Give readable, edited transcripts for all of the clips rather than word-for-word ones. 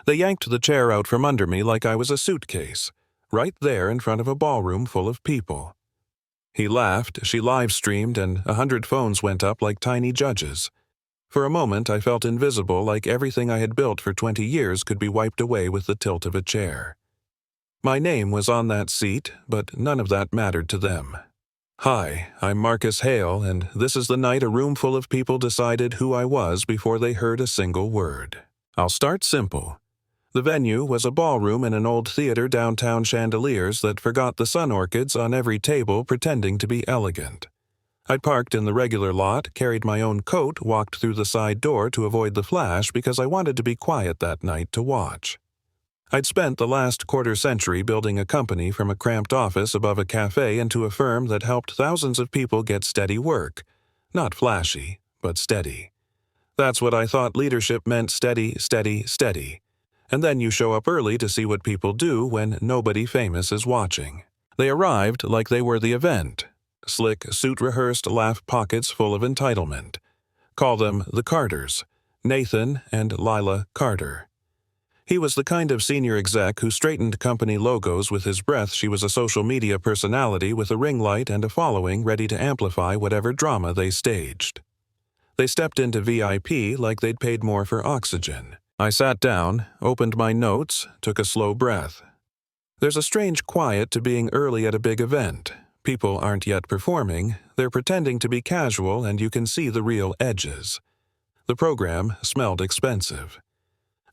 They yanked the chair out from under me like I was a suitcase, right there in front of a ballroom full of people. He laughed, she live-streamed, and 100 phones went up like tiny judges. For a moment, I felt invisible, like everything I had built for 20 years could be wiped away with the tilt of a chair. My name was on that seat, but none of that mattered to them. Hi, I'm Marcus Hale, and this is the night a room full of people decided who I was before they heard a single word. I'll start simple. The venue was a ballroom in an old theater downtown chandeliers that forgot the sun orchids on every table pretending to be elegant. I'd parked in the regular lot, carried my own coat, walked through the side door to avoid the flash because I wanted to be quiet that night to watch. I'd spent the last quarter-century building a company from a cramped office above a cafe into a firm that helped thousands of people get steady work. Not flashy, but steady. That's what I thought leadership meant: steady, steady, steady. And then you show up early to see what people do when nobody famous is watching. They arrived like they were the event. Slick, suit-rehearsed laugh pockets full of entitlement. Call them the Carters, Nathan and Lila Carter. He was the kind of senior exec who straightened company logos with his breath. She was a social media personality with a ring light and a following ready to amplify whatever drama they staged. They stepped into VIP like they'd paid more for oxygen. I sat down, opened my notes, took a slow breath. There's a strange quiet to being early at a big event. People aren't yet performing, they're pretending to be casual, and you can see the real edges. The program smelled expensive.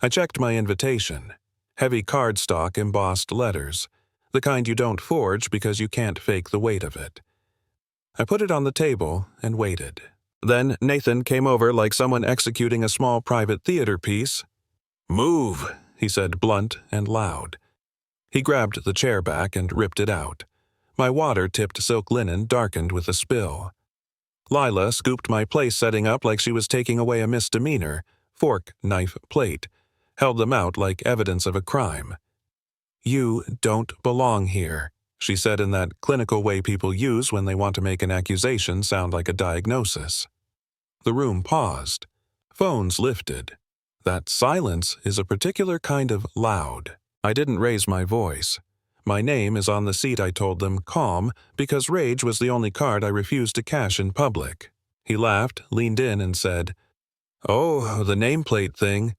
I checked my invitation. Heavy cardstock embossed letters, the kind you don't forge because you can't fake the weight of it. I put it on the table and waited. Then Nathan came over like someone executing a small private theater piece. "Move," he said, blunt and loud. He grabbed the chair back and ripped it out. My water-tipped silk linen darkened with a spill. Lila scooped my place setting up like she was taking away a misdemeanor, fork, knife, plate, held them out like evidence of a crime. "You don't belong here," she said in that clinical way people use when they want to make an accusation sound like a diagnosis. The room paused. Phones lifted. That silence is a particular kind of loud. I didn't raise my voice. My name is on the seat, I told them, calm, because rage was the only card I refused to cash in public. He laughed, leaned in, and said, "Oh, the nameplate thing.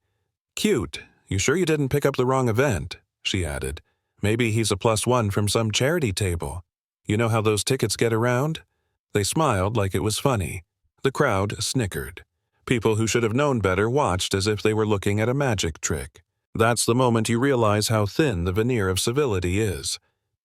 Cute. You sure you didn't pick up the wrong event?" she added. "Maybe he's a +1 from some charity table. You know how those tickets get around?" They smiled like it was funny. The crowd snickered. People who should have known better watched as if they were looking at a magic trick. That's the moment you realize how thin the veneer of civility is.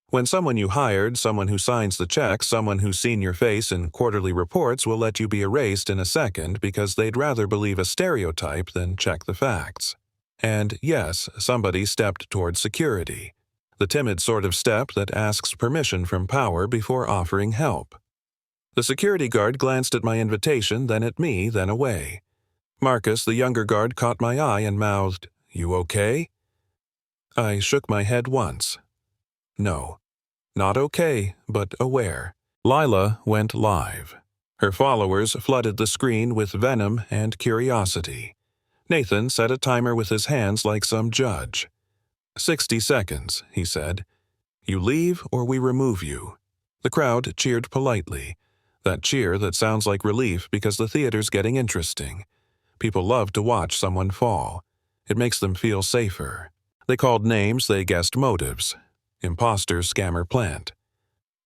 When someone you hired, someone who signs the checks, someone who's seen your face in quarterly reports will let you be erased in a second because they'd rather believe a stereotype than check the facts. And yes, somebody stepped toward security. The timid sort of step that asks permission from power before offering help. The security guard glanced at my invitation, then at me, then away. Marcus, the younger guard, caught my eye and mouthed, "You okay?" I shook my head once. No. Not okay, but aware. Lila went live. Her followers flooded the screen with venom and curiosity. Nathan set a timer with his hands like some judge. 60 seconds, he said. "You leave or we remove you." The crowd cheered politely. That cheer that sounds like relief because the theater's getting interesting. People love to watch someone fall. It makes them feel safer. They called names, they guessed motives. Imposter, scammer, plant.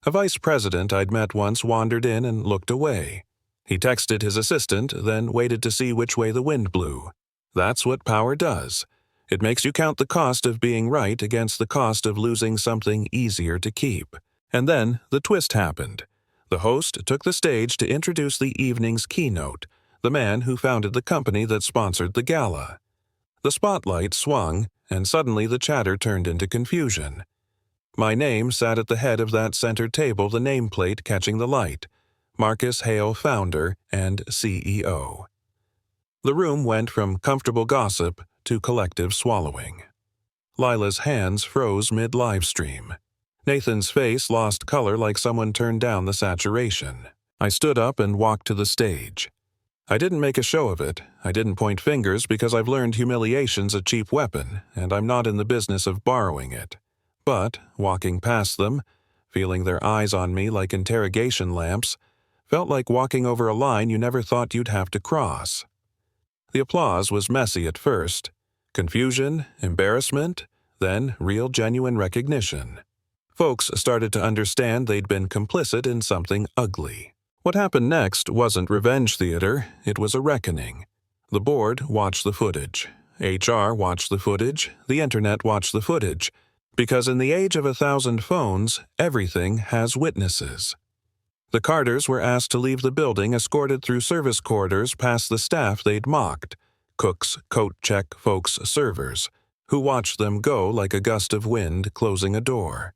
A vice president I'd met once wandered in and looked away. He texted his assistant, then waited to see which way the wind blew. That's what power does. It makes you count the cost of being right against the cost of losing something easier to keep. And then the twist happened. The host took the stage to introduce the evening's keynote, the man who founded the company that sponsored the gala. The spotlight swung, and suddenly the chatter turned into confusion. My name sat at the head of that center table, the nameplate catching the light. Marcus Hale, founder and CEO. The room went from comfortable gossip to collective swallowing. Lila's hands froze mid-livestream. Nathan's face lost color like someone turned down the saturation. I stood up and walked to the stage. I didn't make a show of it. I didn't point fingers because I've learned humiliation's a cheap weapon, and I'm not in the business of borrowing it. But, walking past them, feeling their eyes on me like interrogation lamps, felt like walking over a line you never thought you'd have to cross. The applause was messy at first. Confusion, embarrassment, then real genuine recognition. Folks started to understand they'd been complicit in something ugly. What happened next wasn't revenge theater, it was a reckoning. The board watched the footage. HR watched the footage. The internet watched the footage. Because in the age of 1,000 phones, everything has witnesses. The Carters were asked to leave the building escorted through service corridors past the staff they'd mocked, cooks, coat check folks, servers, who watched them go like a gust of wind closing a door.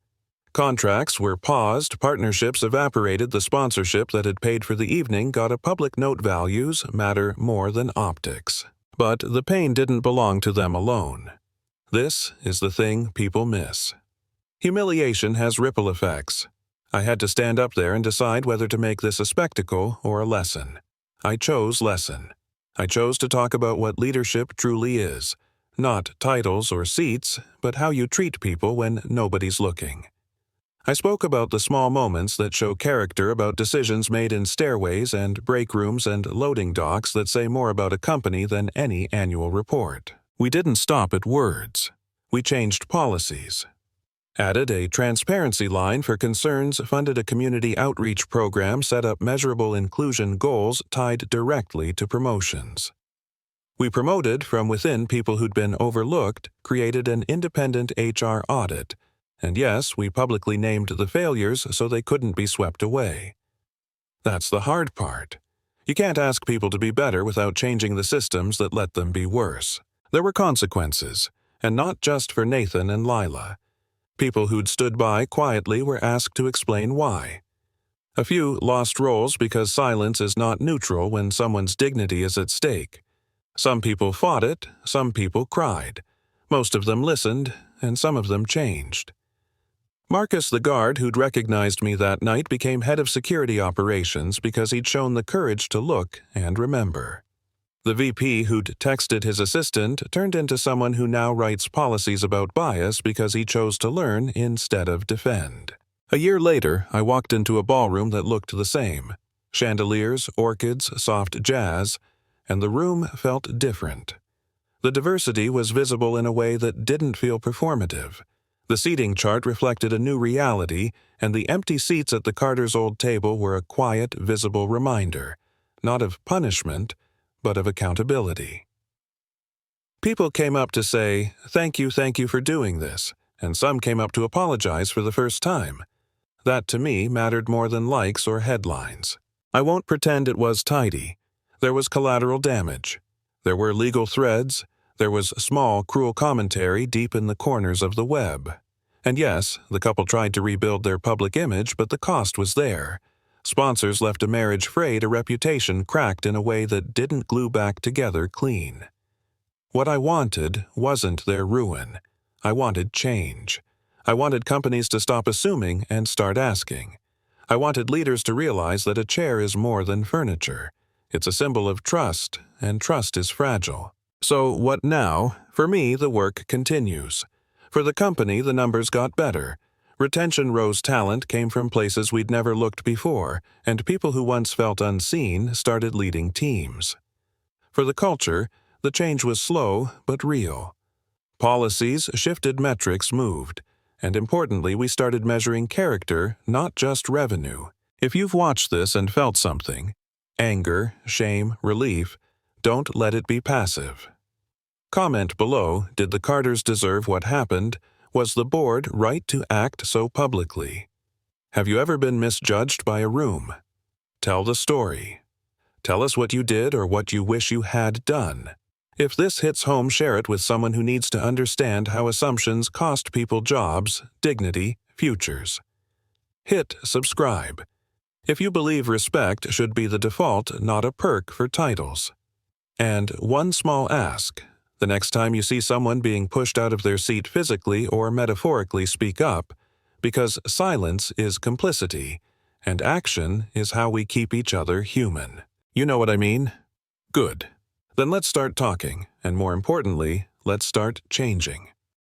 Contracts were paused, partnerships evaporated, the sponsorship that had paid for the evening got a public note values matter more than optics. But the pain didn't belong to them alone. This is the thing people miss. Humiliation has ripple effects. I had to stand up there and decide whether to make this a spectacle or a lesson. I chose lesson. I chose to talk about what leadership truly is. Not titles or seats, but how you treat people when nobody's looking. I spoke about the small moments that show character, about decisions made in stairways and break rooms and loading docks that say more about a company than any annual report. We didn't stop at words. We changed policies. Added a transparency line for concerns, funded a community outreach program, set up measurable inclusion goals tied directly to promotions. We promoted from within people who'd been overlooked, created an independent HR audit, and yes, we publicly named the failures so they couldn't be swept away. That's the hard part. You can't ask people to be better without changing the systems that let them be worse. There were consequences, and not just for Nathan and Lila. People who'd stood by quietly were asked to explain why. A few lost roles because silence is not neutral when someone's dignity is at stake. Some people fought it, some people cried. Most of them listened, and some of them changed. Marcus, the guard who'd recognized me that night, became head of security operations because he'd shown the courage to look and remember. The VP who'd texted his assistant turned into someone who now writes policies about bias because he chose to learn instead of defend. A year later, I walked into a ballroom that looked the same. Chandeliers, orchids, soft jazz, and the room felt different. The diversity was visible in a way that didn't feel performative. The seating chart reflected a new reality, and the empty seats at the Carters' old table were a quiet, visible reminder, not of punishment, but of accountability. People came up to say, thank you for doing this, and some came up to apologize for the first time. That to me mattered more than likes or headlines. I won't pretend it was tidy. There was collateral damage. There were legal threads. There was small, cruel commentary deep in the corners of the web. And yes, the couple tried to rebuild their public image, but the cost was there. Sponsors left a marriage frayed, a reputation cracked in a way that didn't glue back together clean. What I wanted wasn't their ruin. I wanted change. I wanted companies to stop assuming and start asking. I wanted leaders to realize that a chair is more than furniture. It's a symbol of trust, and trust is fragile. So what now? For me, the work continues. For the company, the numbers got better. Retention rose, talent came from places we'd never looked before, and people who once felt unseen started leading teams. For the culture, the change was slow but real. Policies shifted, metrics moved, and importantly, we started measuring character, not just revenue. If you've watched this and felt something, anger, shame, relief, don't let it be passive. Comment below, did the Carters deserve what happened? Was the board right to act so publicly? Have you ever been misjudged by a room? Tell the story. Tell us what you did or what you wish you had done. If this hits home, share it with someone who needs to understand how assumptions cost people jobs, dignity, futures. Hit subscribe. If you believe respect should be the default, not a perk for titles. And one small ask. The next time you see someone being pushed out of their seat physically or metaphorically, speak up, because silence is complicity, and action is how we keep each other human. You know what I mean? Good. Then let's start talking, and more importantly, let's start changing.